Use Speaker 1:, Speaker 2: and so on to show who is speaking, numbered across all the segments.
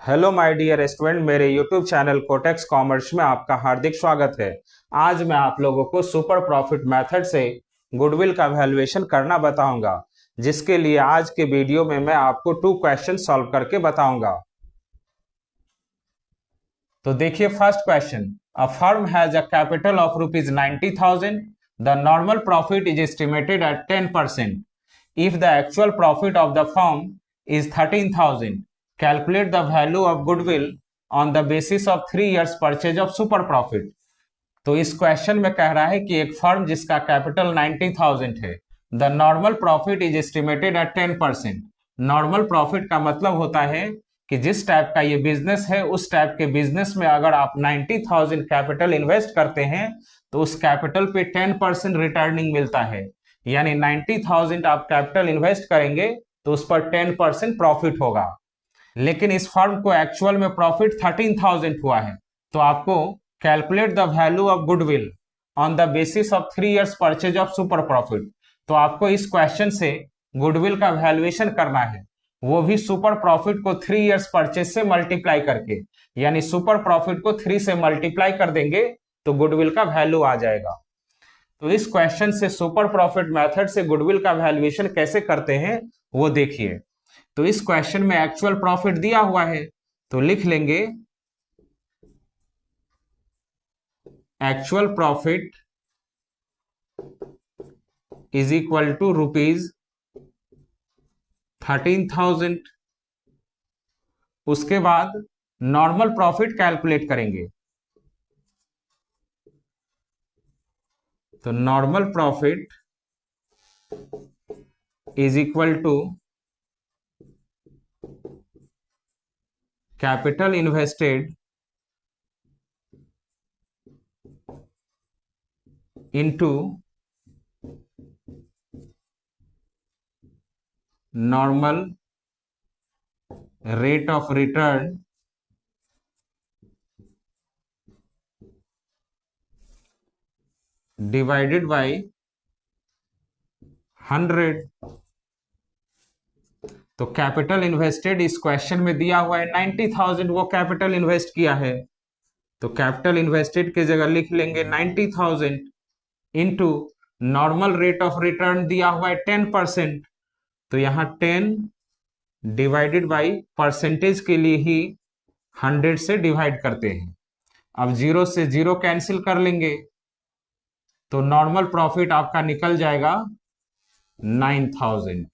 Speaker 1: Hello my dear student, मेरे YouTube channel cortex commerce में आपका हार्दिक स्वागत है। आज मैं आप लोगों को सुपर प्रॉफिट मेथड से गुडविल का वैल्यूएशन करना बताऊंगा, जिसके लिए आज के वीडियो में मैं आपको 2 क्वेश्चन सॉल्व करके बताऊंगा। तो देखिए, first question, a firm has a capital of rupees 90,000, the normal profit is estimated at 10%। If the actual profit of the firm is 13,000. Calculate the value of goodwill on the basis of 3 years purchase of super profit. तो इस question में कह रहा है कि एक firm जिसका capital 90,000 है, the normal profit is estimated at 10%। Normal profit का मतलब होता है कि जिस टाइप का ये बिजनेस है, उस टाइप के बिजनेस में अगर आप 90,000 कैपिटल इन्वेस्ट करते हैं तो उस कैपिटल पे 10% रिटर्निंग मिलता है। यानी 90,000 आप कैपिटल इन्वेस्ट करेंगे तो उस पर 10% प्रॉफिट होगा। लेकिन इस फर्म को एक्चुअल में प्रॉफिट 13,000 हुआ है, तो आपको calculate the value of goodwill on the basis of 3 years purchase of super profit. तो आपको इस क्वेश्चन से गुडविल का वैल्यूएशन करना है, वो भी सुपर प्रॉफिट को 3 इयर्स परचेज से मल्टीप्लाई करके। यानी सुपर प्रॉफिट को 3 से मल्टीप्लाई कर देंगे तो गुडविल का वैल्यू आ जाएगा। तो इस क्वेश्चन से सुपर प्रॉफिट मेथड से गुडविल का वैल्यूएशन कैसे करते हैं वो देखिए। तो इस क्वेश्चन में एक्चुअल प्रॉफिट दिया हुआ है, तो लिख लेंगे actual profit is equal to rupees 13,000। उसके बाद नॉर्मल प्रॉफिट कैलकुलेट करेंगे। तो normal profit is equal to capital invested into normal rate of return divided by 100। तो कैपिटल इन्वेस्टेड इस क्वेश्चन में दिया हुआ है 90,000, वो कैपिटल इन्वेस्ट किया है, तो कैपिटल इन्वेस्टेड की जगह लिख लेंगे 90,000 into normal rate of return दिया हुआ है 10%। तो यहां 10 डिवाइडेड बाई परसेंटेज के लिए ही 100 से डिवाइड करते हैं। अब 0 से 0 कैंसिल कर लेंगे, तो नॉर्मल प्रॉफिट आपका निकल जाएगा 9,000।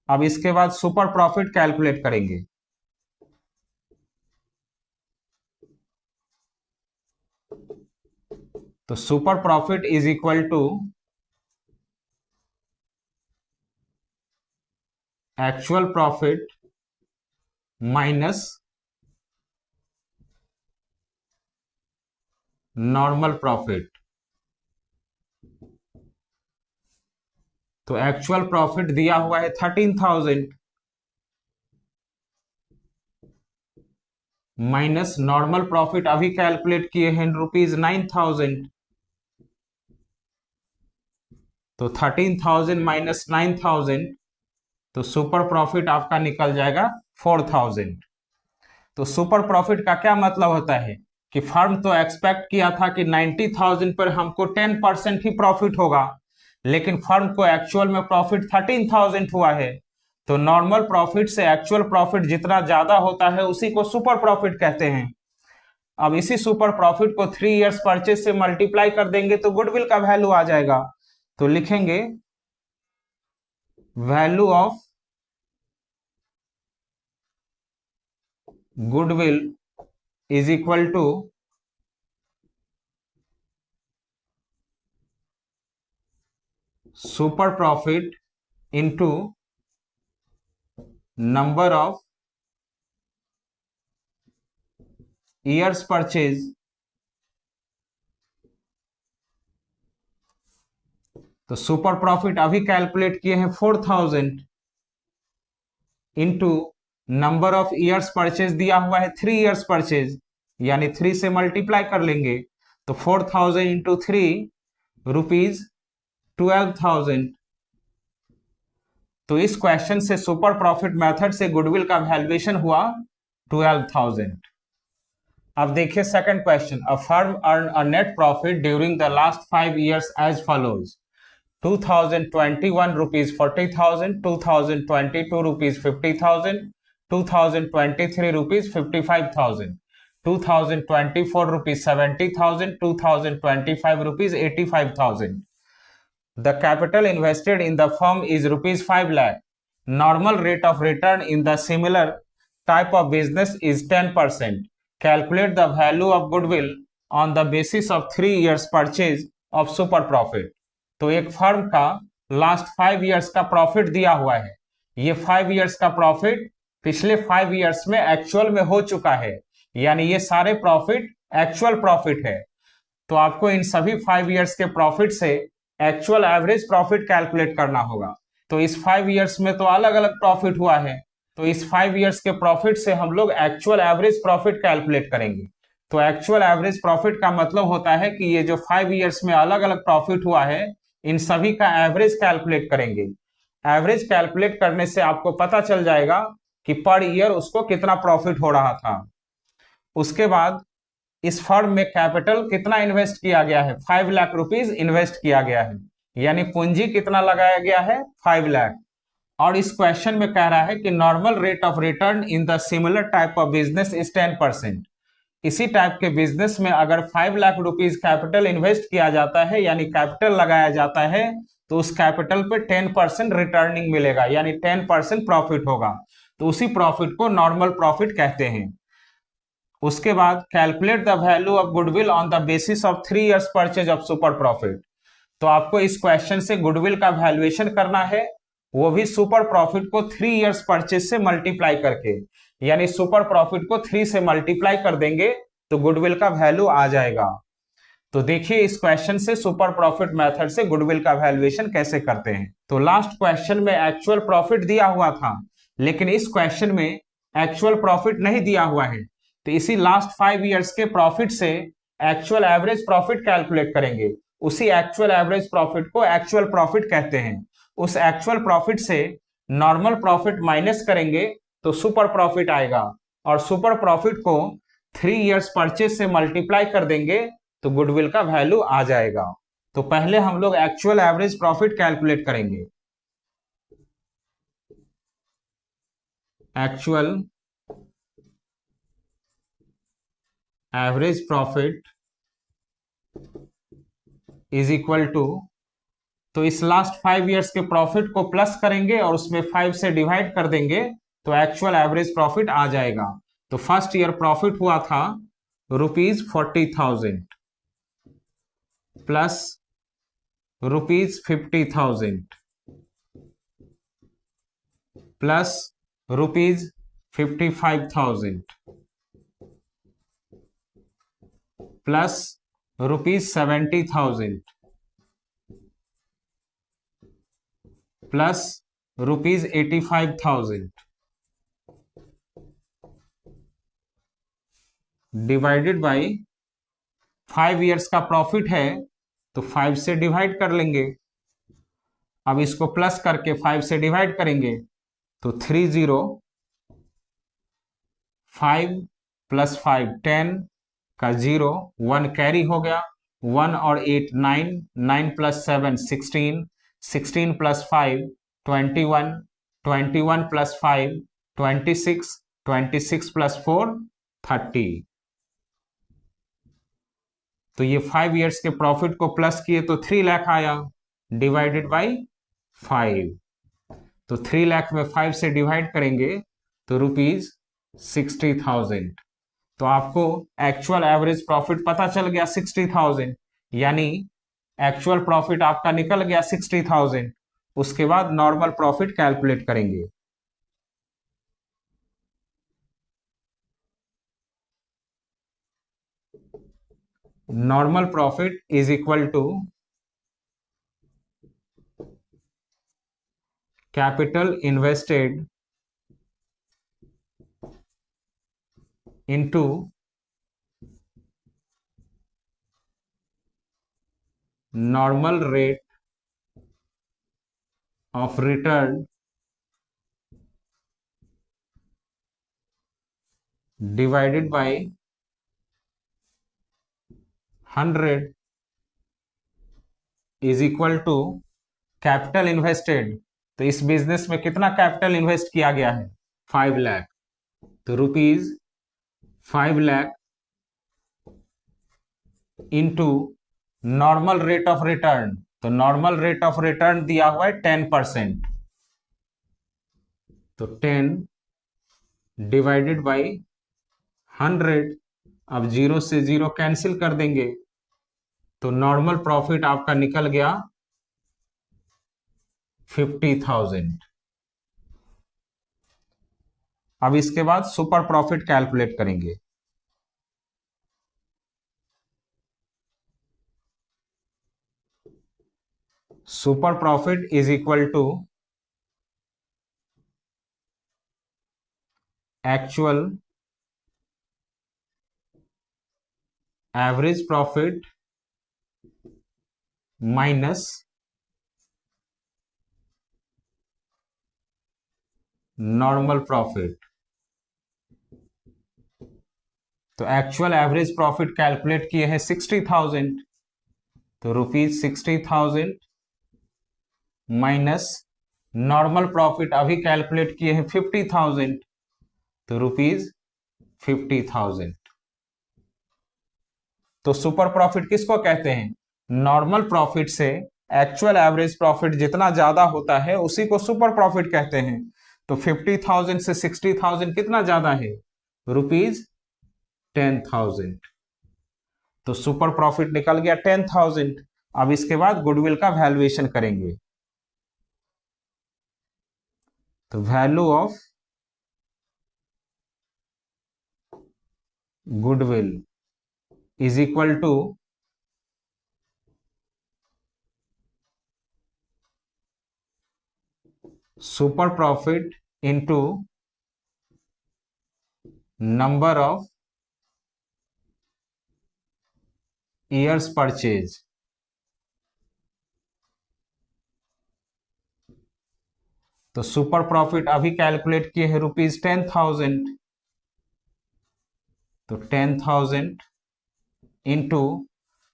Speaker 1: अब इसके बाद सुपर प्रॉफिट कैलकुलेट करेंगे। तो super profit is equal to actual profit minus normal profit. तो एक्चुअल प्रॉफिट दिया हुआ है 13,000 माइनस नॉर्मल प्रॉफिट अभी कैलकुलेट किए हैं रुपीज 9,000। तो 13,000 माइनस 9,000, तो सुपर प्रॉफिट आपका निकल जाएगा 4,000। तो सुपर प्रॉफिट का क्या मतलब होता है कि फर्म तो एक्सपेक्ट किया था कि 90,000 पर हमको 10% ही प्रॉफिट होगा, लेकिन फर्म को एक्चुअल में प्रॉफिट 13,000 हुआ है। तो नॉर्मल प्रॉफिट से एक्चुअल प्रॉफिट जितना ज्यादा होता है उसी को सुपर प्रॉफिट कहते हैं। अब इसी सुपर प्रॉफिट को 3 इयर्स परचेज से मल्टीप्लाई कर देंगे तो गुडविल का वैल्यू आ जाएगा। तो लिखेंगे value of goodwill is equal to super profit into number of years purchase. तो सुपर प्रॉफिट अभी कैलकुलेट किए हैं 4,000 into number of years purchase दिया हुआ है 3 इयर्स परचेज, यानी 3 से मल्टीप्लाई कर लेंगे। तो 4,000 इंटू 3 रुपीज 12,000। तो इस क्वेश्चन से सुपर प्रॉफिट मेथड से गुडविल का वैल्यूएशन हुआ 12,000। अब देखिए second question, a firm earn a net profit during the last 5 years as follows: 2021 rupees 40,000, 2022 rupees 50,000, 2023 rupees 55,000, 2024 rupees 70,000, 2025 rupees 85,000. The capital invested in the firm is rupees 5 lakh. Normal rate of return in the similar type of business is 10%. Calculate the value of goodwill on the basis of 3 years purchase of super profit. तो एक firm का last 5 years का profit दिया हुआ है। ये 5 years का profit पिछले 5 years में एक्चुअल में हो चुका है, यानी ये सारे प्रॉफिट एक्चुअल प्रॉफिट है। तो आपको इन सभी 5 years के प्रॉफिट से एक्चुअल एवरेज प्रॉफिट कैलकुलेट करना होगा। तो इस 5 years में तो अलग अलग प्रॉफिट हुआ है, तो इस 5 years के प्रॉफिट से हम लोग एक्चुअल एवरेज प्रॉफिट कैलकुलेट करेंगे। तो एक्चुअल एवरेज प्रॉफिट का मतलब होता है कि ये जो 5 years में अलग अलग प्रॉफिट हुआ है, इन सभी का एवरेज कैलकुलेट करेंगे। एवरेज कैलकुलेट करने से आपको पता चल जाएगा कि पर ईयर उसको कितना प्रॉफिट हो रहा था। उसके बाद इस फर्म में कैपिटल कितना इन्वेस्ट किया गया है, 5 लाख रुपीज इन्वेस्ट किया गया है, यानी पूंजी कितना लगाया गया है, 5 लाख। और इस क्वेश्चन में कह रहा है कि normal rate of return in the similar type of business is 10%। इसी टाइप के बिजनेस में अगर 5 लाख रुपीज कैपिटल इन्वेस्ट किया जाता है, यानी कैपिटल लगाया जाता है, तो उस कैपिटल पे 10% रिटर्निंग मिलेगा, यानी 10% प्रॉफिट होगा। तो उसी प्रॉफिट को नॉर्मल प्रॉफिट कहते हैं। उसके बाद calculate the value of goodwill on the basis of 3 years purchase of super profit. तो आपको इस क्वेश्चन से गुडविल का वैल्यूएशन करना है, वो भी सुपर प्रॉफिट को 3 years परचेज से मल्टीप्लाई करके, यानी सुपर प्रॉफिट को 3 से मल्टीप्लाई कर देंगे तो गुडविल का वैल्यू आ जाएगा। तो देखिए इस क्वेश्चन से सुपर प्रॉफिट मेथड से गुडविल का वैल्यूएशन कैसे करते हैं। तो लास्ट क्वेश्चन में एक्चुअल प्रॉफिट दिया हुआ था, लेकिन इस क्वेश्चन में एक्चुअल प्रॉफिट नहीं दिया हुआ है। तो इसी लास्ट 5 years के प्रॉफिट से एक्चुअल एवरेज प्रॉफिट कैलकुलेट करेंगे। उसी एक्चुअल एवरेज प्रॉफिट को एक्चुअल प्रॉफिट कहते हैं। उस एक्चुअल प्रॉफिट से नॉर्मल प्रॉफिट माइनस करेंगे तो सुपर प्रॉफिट आएगा, और सुपर प्रॉफिट को 3 years परचेज से मल्टीप्लाई कर देंगे तो गुडविल का वैल्यू आ जाएगा। तो पहले हम लोग एक्चुअल एवरेज प्रॉफिट कैलकुलेट करेंगे। Actual average profit is equal to, तो इस लास्ट 5 years के प्रॉफिट को प्लस करेंगे और उसमें 5 से डिवाइड कर देंगे तो एक्चुअल एवरेज प्रॉफिट आ जाएगा। तो फर्स्ट ईयर प्रॉफिट हुआ था rupees 40,000 plus rupees 50,000 plus rupees 55,000 plus rupees 70,000 plus rupees 85,000 divided by 5 years का प्रॉफिट है तो 5 से डिवाइड कर लेंगे। अब इसको प्लस करके 5 से डिवाइड करेंगे तो 30, 5 प्लस 5 10 का 0, 1 कैरी हो गया, 1 और 8 9, 9 प्लस 7 16, 16 प्लस 5 21, 21 प्लस 5 26, 26 प्लस 4 30। तो ये 5 years के प्रॉफिट को प्लस किए तो 3 लाख आया, डिवाइडेड बाई 5। तो 3 लाख में 5 से डिवाइड करेंगे तो रुपीज 60,000। तो आपको एक्चुअल एवरेज प्रॉफिट पता चल गया 60,000, यानी एक्चुअल प्रॉफिट आपका निकल गया 60,000। उसके बाद नॉर्मल प्रॉफिट कैलकुलेट करेंगे। Normal profit is equal to capital invested into normal rate of return divided by 100 is equal to capital invested. तो इस बिजनेस में कितना कैपिटल इन्वेस्ट किया गया है? 5 लाख। तो rupees 5 lakh into normal rate of return. तो नॉर्मल रेट ऑफ रिटर्न दिया हुआ है 10%। तो 10 डिवाइडेड बाई 100। अब 0 से 0 कैंसिल कर देंगे, तो नॉर्मल प्रॉफिट आपका निकल गया 50,000। अब इसके बाद सुपर प्रॉफिट कैलकुलेट करेंगे। Super profit is equal to actual average profit minus normal profit. तो एक्चुअल एवरेज प्रॉफिट कैलकुलेट किए हैं 60,000। तो रुपीज 60,000 माइनस नॉर्मल प्रॉफिट अभी कैलकुलेट किए हैं 50,000। तो रुपीज 50,000। तो सुपर प्रॉफिट किसको कहते हैं? नॉर्मल प्रॉफिट से एक्चुअल एवरेज प्रॉफिट जितना ज्यादा होता है उसी को सुपर प्रॉफिट कहते हैं। तो 50,000 से 60,000 कितना ज्यादा है? रुपीज 10,000। तो सुपर प्रॉफिट निकल गया 10,000। अब इसके बाद गुडविल का वैल्यूएशन करेंगे। तो value of goodwill is equal to super profit into number of years purchase. तो सुपर प्रॉफिट अभी कैलकुलेट किए हैं रुपीज 10,000। तो 10,000 into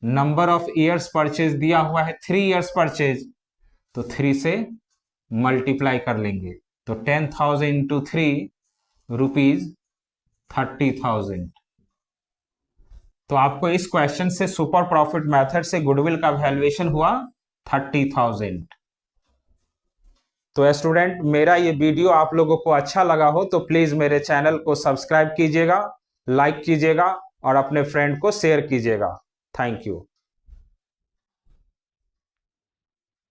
Speaker 1: number of years purchase दिया हुआ है 3 ईयर्स परचेज। तो 3 से मल्टीप्लाई कर लेंगे। तो 10,000 इंटू 3 रुपीज 30,000। तो आपको इस क्वेश्चन से सुपर प्रॉफिट मेथड से गुडविल का वैल्यूएशन हुआ 30,000। तो स्टूडेंट, मेरा ये वीडियो आप लोगों को अच्छा लगा हो तो प्लीज मेरे चैनल को सब्सक्राइब कीजिएगा, लाइक कीजिएगा और अपने फ्रेंड को शेयर कीजिएगा। Thank you.